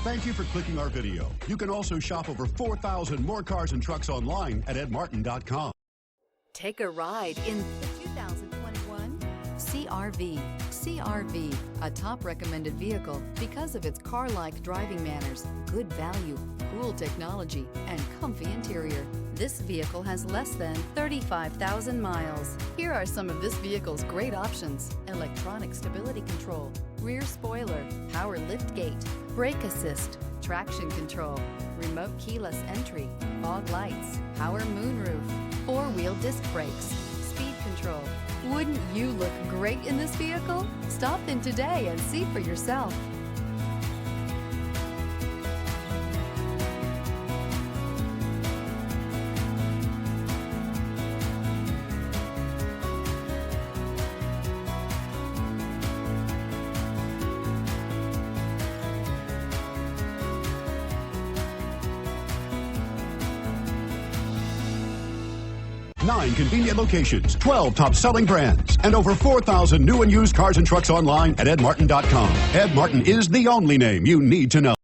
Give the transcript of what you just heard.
Thank you for clicking our video. You can also shop over 4,000 more cars and trucks online at edmartin.com. Take a ride in the 2021 CR-V. CR-V, a top recommended vehicle because of its car-like driving manners, good value, cool technology, and comfy interior. This vehicle has less than 35,000 miles. Here are some of this vehicle's great options: electronic stability control, rear spoiler, power liftgate, brake assist, traction control, remote keyless entry, fog lights, power moonroof, four-wheel disc brakes, speed control. Wouldn't you look great in this vehicle? Stop in today and see for yourself. Nine convenient locations, 12 top-selling brands, and over 4,000 new and used cars and trucks online at edmartin.com. Ed Martin is the only name you need to know.